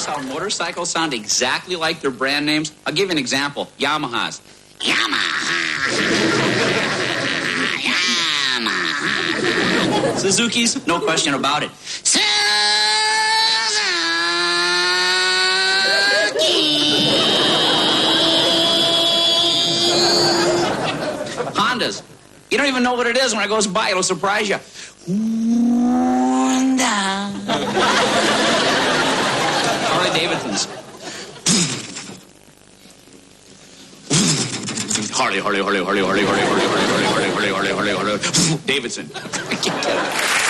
notice how motorcycles sound exactly like their brand names? I'll give you an example. Yamahas. Yamaha. Yamaha. Suzuki's, no question about it. Suzuki. Hondas. You don't even know what it is. When it goes by, it'll surprise you. Honda. Harley Davidsons. Harley Davidson.